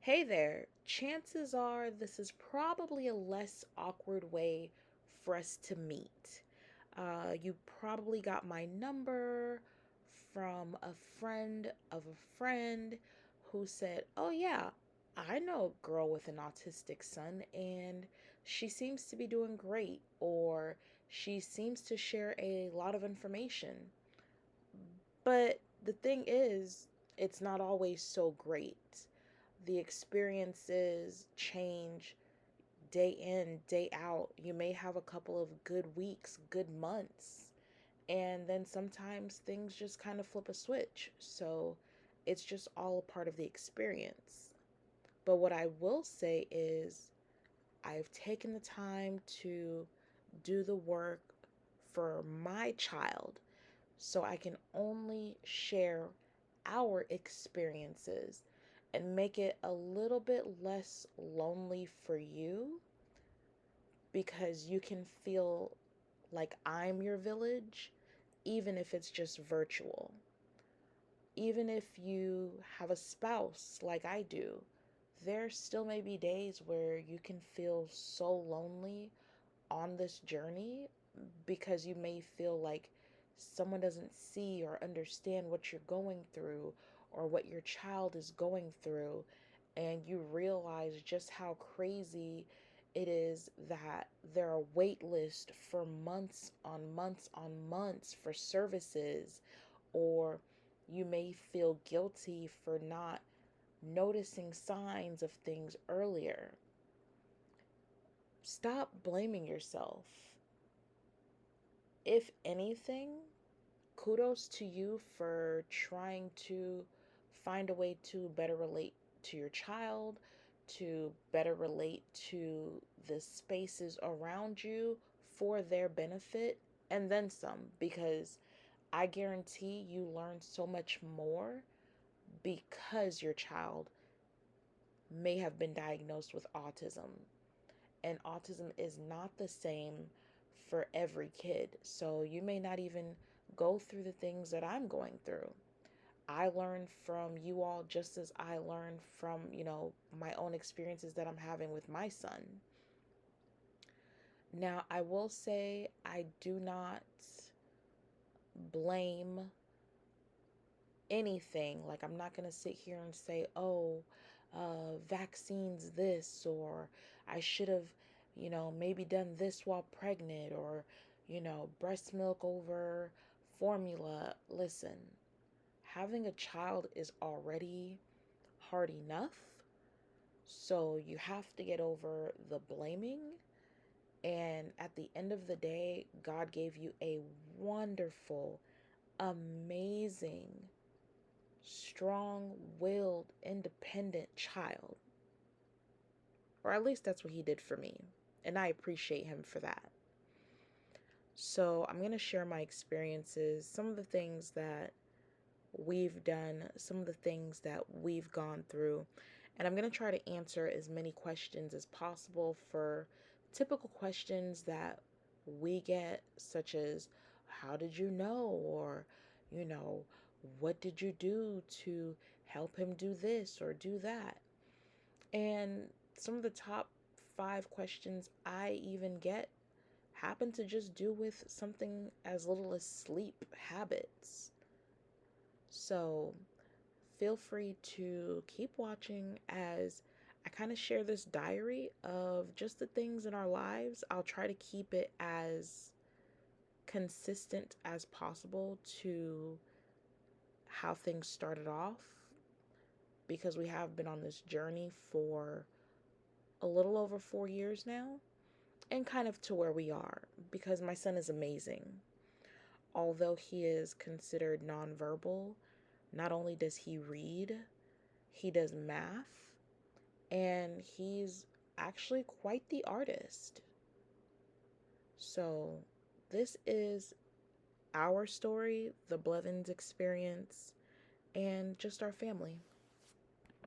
Hey there. Chances are this is probably a less awkward way for us to meet. You probably got my number from a friend of a friend who said, "Oh, yeah, I know a girl with an autistic son, and she seems to be doing great," or "She seems to share a lot of information." But the thing is, it's not always so great. The experiences change day in, day out. You may have a couple of good weeks, good months, and then sometimes things just kind of flip a switch. So it's just all a part of the experience. But what I will say is, I've taken the time to do the work for my child, so I can only share our experiences and make it a little bit less lonely for you, because you can feel like I'm your village, even if it's just virtual. Even if you have a spouse like I do, there still may be days where you can feel so lonely on this journey, because you may feel like someone doesn't see or understand what you're going through or what your child is going through, and you realize just how crazy it is that there are wait lists for months on months on months for services, or you may feel guilty for not noticing signs of things earlier. Stop blaming yourself. If anything, kudos to you for trying to find a way to better relate to your child, to better relate to the spaces around you for their benefit, and then some, because I guarantee you learn so much more because your child may have been diagnosed with autism. And autism is not the same for every kid. So you may not even go through the things that I'm going through. I learn from you all just as I learn from, my own experiences that I'm having with my son. Now, I will say I do not blame anything. Like, I'm not going to sit here and say, oh, vaccines this, or I should have, maybe done this while pregnant, or, breast milk over formula. Listen, having a child is already hard enough. So you have to get over the blaming. And at the end of the day, God gave you a wonderful, amazing, strong willed, independent child. Or at least that's what he did for me. And I appreciate him for that. So I'm going to share my experiences, some of the things that we've done, some of the things that we've gone through. And I'm going to try to answer as many questions as possible for typical questions that we get, such as, how did you know? Or, you know, what did you do to help him do this or do that? And some of the top 5 questions I even get happen to just do with something as little as sleep habits. So feel free to keep watching as I kind of share this diary of just the things in our lives. I'll try to keep it as consistent as possible to how things started off, because we have been on this journey for a little over 4 years now, and kind of to where we are, because my son is amazing. Although he is considered nonverbal, not only does he read, he does math, and he's actually quite the artist. So, this is our story, the Blevins experience, and just our family.